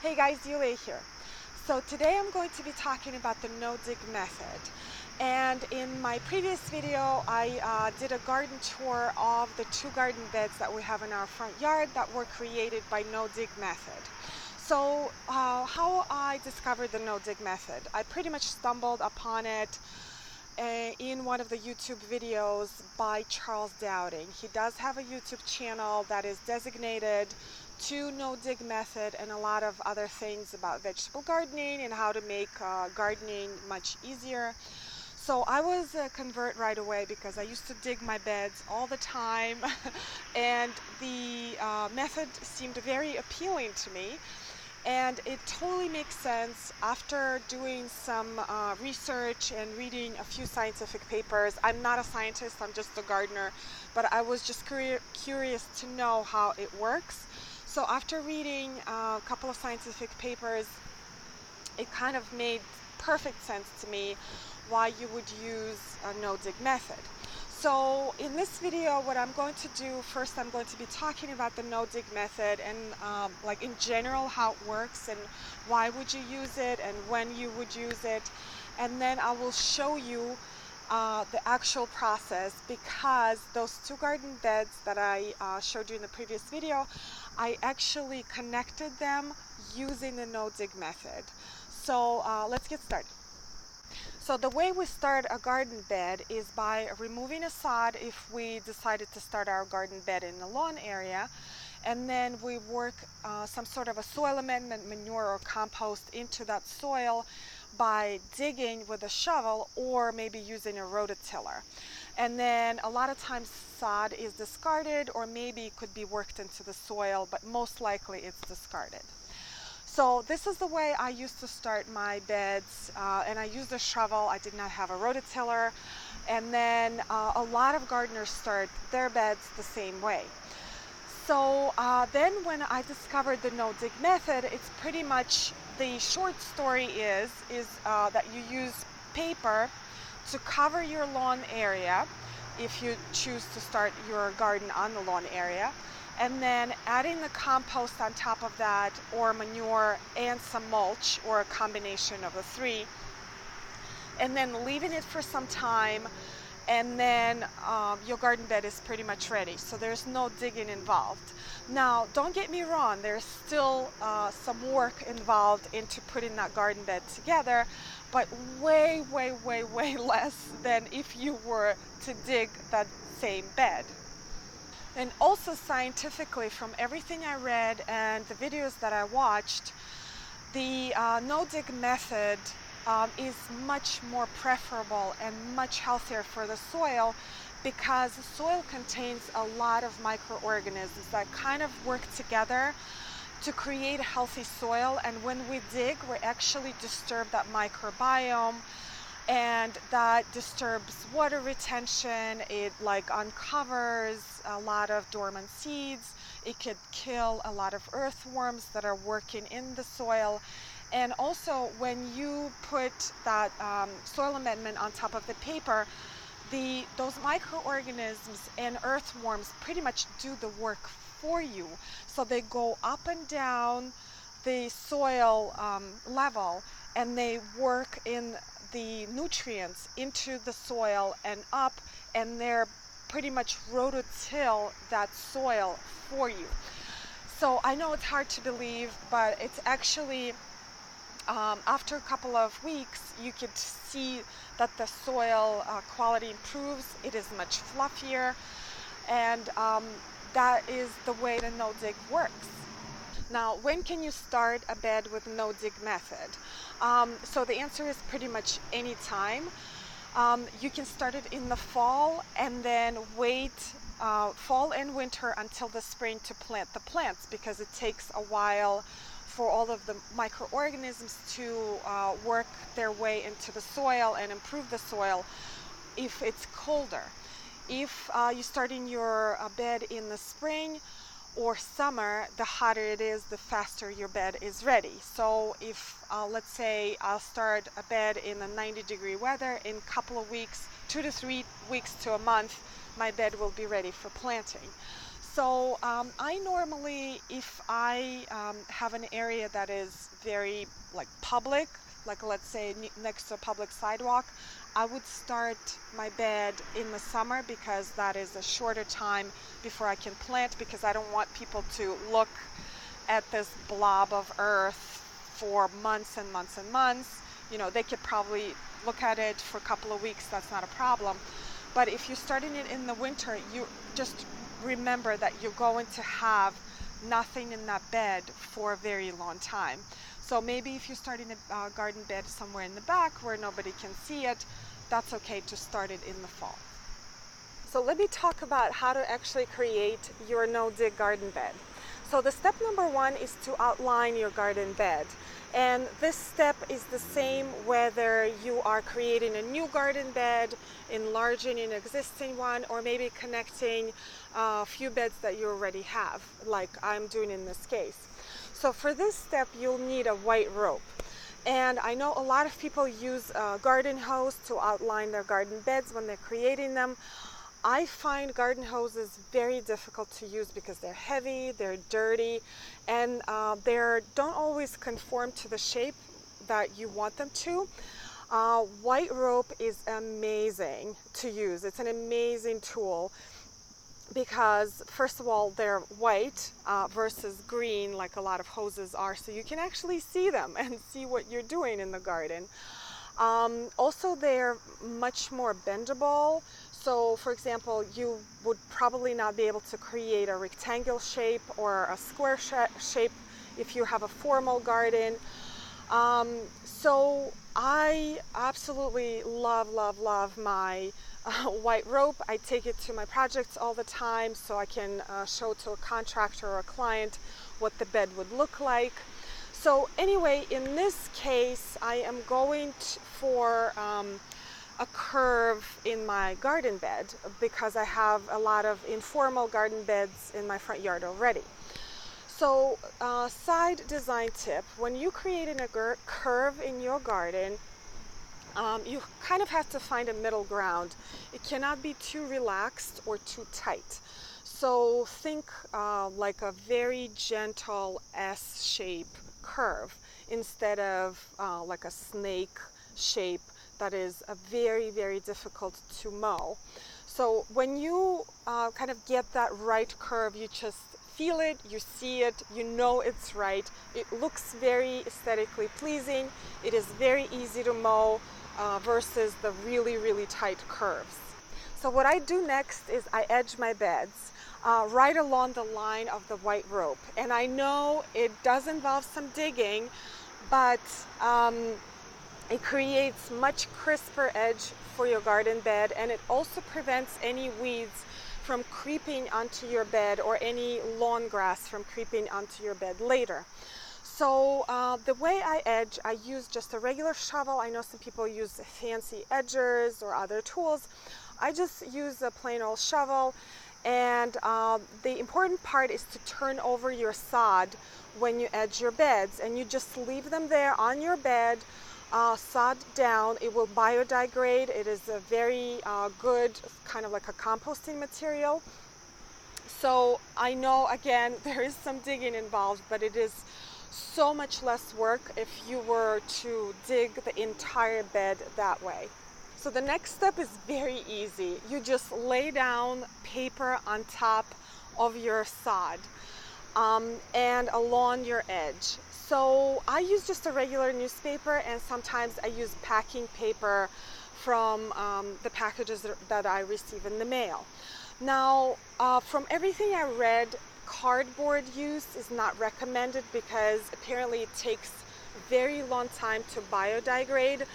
Hey guys, Yuliya here. So today I'm going to be talking about the no-dig method. And in my previous video, I did a garden tour of the 2 garden beds that we have in our front yard that were created by no-dig method. So how I discovered the no-dig method, I pretty much stumbled upon it in one of the YouTube videos by Charles Dowding. He does have a YouTube channel that is designated to no-dig method and a lot of other things about vegetable gardening and how to make gardening much easier. So I was a convert right away because I used to dig my beds all the time and the method seemed very appealing to me. And it totally makes sense after doing some research and reading a few scientific papers. I'm not a scientist, I'm just a gardener, but I was just curious to know how it works. So after reading a couple of scientific papers, it kind of made perfect sense to me why you would use a no-dig method. So in this video, what I'm going to do, first I'm going to be talking about the no-dig method and like in general how it works and why would you use it and when you would use it. And then I will show you the actual process, because those 2 garden beds that I showed you in the previous video, I actually connected them using the no-dig method. So let's get started. So the way we start a garden bed is by removing a sod if we decided to start our garden bed in a lawn area, and then we work some sort of a soil amendment, manure or compost into that soil by digging with a shovel or maybe using a rototiller. And then a lot of times sod is discarded or maybe it could be worked into the soil, but most likely it's discarded. So this is the way I used to start my beds, and I used a shovel. I did not have a rototiller. And then a lot of gardeners start their beds the same way. So then when I discovered the no-dig method, it's pretty much, the short story is that you use paper to cover your lawn area if you choose to start your garden on the lawn area, and then adding the compost on top of that, or manure and some mulch, or a combination of the 3, and then leaving it for some time, and then your garden bed is pretty much ready. So there's no digging involved. Now don't get me wrong, there's still some work involved into putting that garden bed together, but way less than if you were to dig that same bed. And also scientifically, from everything I read and the videos that I watched, the no-dig method is much more preferable and much healthier for the soil, because the soil contains a lot of microorganisms that kind of work together to create a healthy soil. And when we dig, we actually disturb that microbiome, and that disturbs water retention. It uncovers a lot of dormant seeds. It could kill a lot of earthworms that are working in the soil. And also, when you put that soil amendment on top of the paper, those microorganisms and earthworms pretty much do the work for you. So they go up and down the soil level, and they work in the nutrients into the soil and up, and they're pretty much rototill that soil for you. So I know it's hard to believe, but it's actually after a couple of weeks you could see that the soil quality improves. It is much fluffier, and that is the way the no-dig works. Now, when can you start a bed with no-dig method? So the answer is pretty much any time. You can start it in the fall and then wait fall and winter until the spring to plant the plants, because it takes a while for all of the microorganisms to work their way into the soil and improve the soil if it's colder. If you start in your bed in the spring or summer, the hotter it is, the faster your bed is ready. So if let's say I'll start a bed in the 90-degree weather, in a couple of weeks, 2 to 3 weeks to a month, my bed will be ready for planting. So I normally, if I have an area that is very like public, like let's say next to a public sidewalk, I would start my bed in the summer because that is a shorter time before I can plant, because I don't want people to look at this blob of earth for months and months and months. You know, they could probably look at it for a couple of weeks, that's not a problem. But if you're starting it in the winter, you just remember that you're going to have nothing in that bed for a very long time. So maybe if you're starting a garden bed somewhere in the back where nobody can see it, that's okay to start it in the fall. So let me talk about how to actually create your no-dig garden bed. So the step number one is to outline your garden bed. And this step is the same whether you are creating a new garden bed, enlarging an existing one, or maybe connecting a few beds that you already have, like I'm doing in this case. So for this step, you'll need a white rope. And I know a lot of people use a garden hose to outline their garden beds when they're creating them. I find garden hoses very difficult to use because they're heavy, they're dirty, and they don't always conform to the shape that you want them to. White rope is amazing to use. It's an amazing tool because, first of all, they're white versus green like a lot of hoses are, so you can actually see them and see what you're doing in the garden. Also, they're much more bendable. So, for example, you would probably not be able to create a rectangle shape or a square shape if you have a formal garden. So I absolutely love my white rope. I take it to my projects all the time so I can show to a contractor or a client what the bed would look like. So anyway, in this case, I am going for a curve in my garden bed because I have a lot of informal garden beds in my front yard already. So side design tip, when you create a curve in your garden, you kind of have to find a middle ground. It cannot be too relaxed or too tight. So think like a very gentle S-shape curve instead of like a snake shape that is very difficult to mow. So when you kind of get that right curve, you just feel it, you see it, you know it's right. It looks very aesthetically pleasing. It is very easy to mow versus the really tight curves. So what I do next is I edge my beds right along the line of the white rope. And I know it does involve some digging, but it creates much crisper edge for your garden bed, and it also prevents any weeds from creeping onto your bed or any lawn grass from creeping onto your bed later. So the way I edge, I use just a regular shovel. I know some people use fancy edgers or other tools. I just use a plain old shovel, and the important part is to turn over your sod when you edge your beds, and you just leave them there on your bed, sod down. It will biodegrade. It is a very good kind of like a composting material. So I know, again, there is some digging involved, but it is so much less work if you were to dig the entire bed that way. So the next step is very easy. You just lay down paper on top of your sod and along your edge. So I use just a regular newspaper, and sometimes I use packing paper from the packages that I receive in the mail. Now, from everything I read, cardboard use is not recommended because apparently it takes a very long time to biodegrade.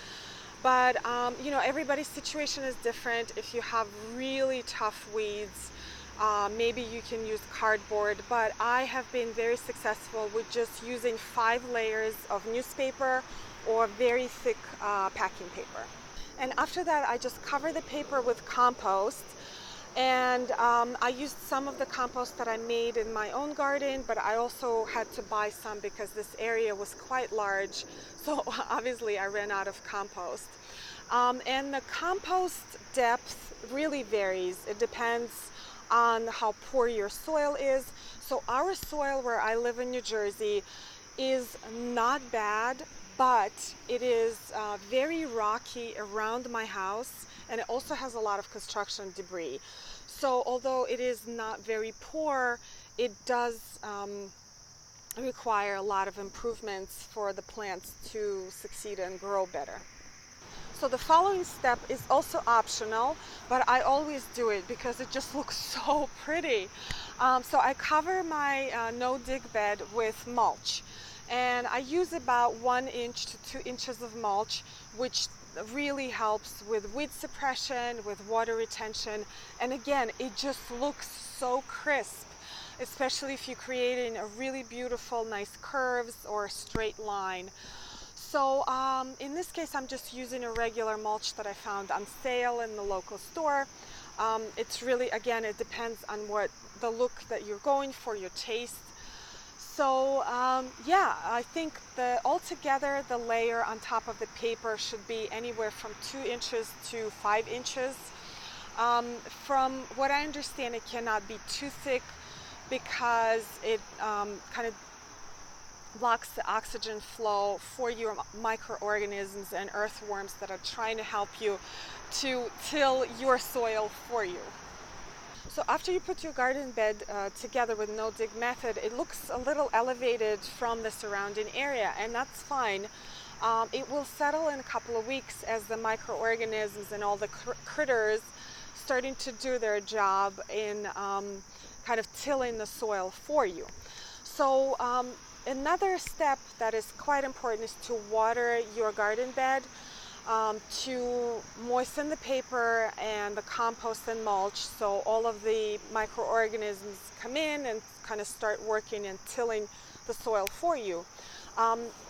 But you know, everybody's situation is different. If you have really tough weeds, maybe you can use cardboard, but I have been very successful with just using 5 layers of newspaper or very thick packing paper. And after that, I just cover the paper with compost. And I used some of the compost that I made in my own garden, but I also had to buy some because this area was quite large. So obviously I ran out of compost. And the compost depth really varies. It depends on how poor your soil is. So our soil where I live in New Jersey is not bad, but it is very rocky around my house, and it also has a lot of construction debris. So although it is not very poor, it does require a lot of improvements for the plants to succeed and grow better. So the following step is also optional, but I always do it because it just looks so pretty. So I cover my no-dig bed with mulch, and I use about 1 inch to 2 inches of mulch, which really helps with weed suppression, with water retention, and again, it just looks so crisp, especially if you're creating a really beautiful, nice curves or a straight line. So in this case, I'm just using a regular mulch that I found on sale in the local store. It's really, again, it depends on what the look that you're going for, your taste. So yeah, I think altogether the layer on top of the paper should be anywhere from 2 inches to 5 inches. From what I understand, it cannot be too thick because it kind of blocks the oxygen flow for your microorganisms and earthworms that are trying to help you to till your soil for you. So after you put your garden bed together with no-dig method, it looks a little elevated from the surrounding area, and that's fine. It will settle in a couple of weeks as the microorganisms and all the critters starting to do their job in kind of tilling the soil for you. So another step that is quite important is to water your garden bed, to moisten the paper and the compost and mulch so all of the microorganisms come in and kind of start working and tilling the soil for you.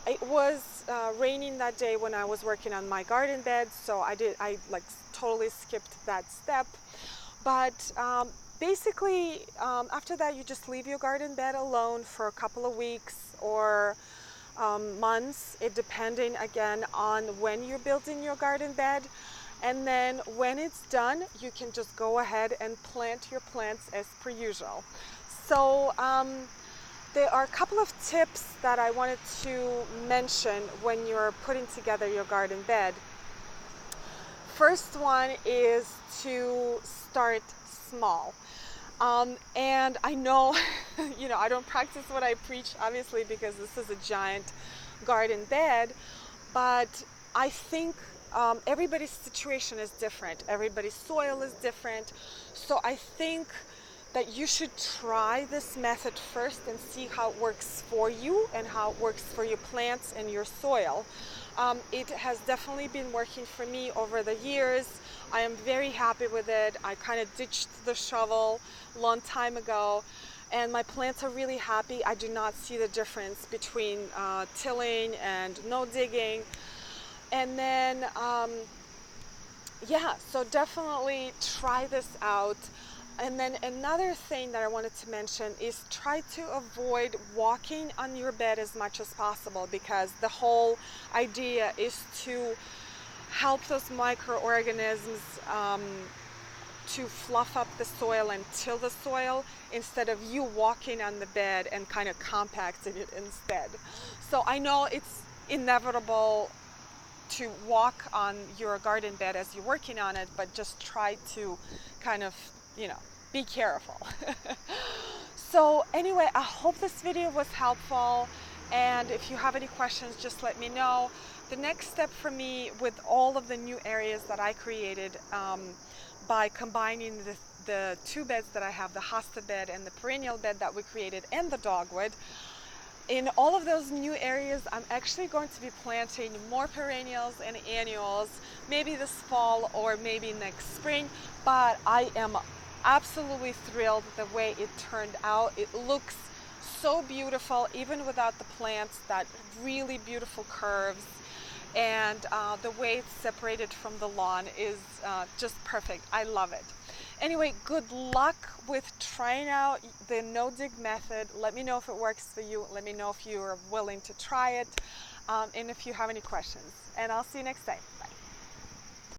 It was raining that day when I was working on my garden bed, so I like totally skipped that step. But basically, after that, you just leave your garden bed alone for a couple of weeks or months, it depending again on when you're building your garden bed. And then when it's done, you can just go ahead and plant your plants as per usual. So there are a couple of tips that I wanted to mention when you're putting together your garden bed. First one is to start small. And I know, you know, I don't practice what I preach, obviously, because this is a giant garden bed, but I think everybody's situation is different. Everybody's soil is different. So I think that you should try this method first and see how it works for you and how it works for your plants and your soil. It has definitely been working for me over the years. I am very happy with it. I kind of ditched the shovel a long time ago, and my plants are really happy. I do not see the difference between tilling and no digging. And then, yeah, so definitely try this out. And then another thing that I wanted to mention is try to avoid walking on your bed as much as possible, because the whole idea is to help those microorganisms to fluff up the soil and till the soil instead of you walking on the bed and kind of compacting it instead. So I know it's inevitable to walk on your garden bed as you're working on it, but just try to kind of, you know, be careful. So anyway, I hope this video was helpful, and if you have any questions, just let me know. The next step for me with all of the new areas that I created by combining the two beds that I have, the hosta bed and the perennial bed that we created, and the dogwood, in all of those new areas, I'm actually going to be planting more perennials and annuals, maybe this fall or maybe next spring, but I am absolutely thrilled the way it turned out. It looks so beautiful, even without the plants, that really beautiful curves, and the way it's separated from the lawn is just perfect. I love it. Anyway, good luck with trying out the no-dig method. Let me know if it works for you. Let me know if you are willing to try it, and if you have any questions. And I'll see you next time.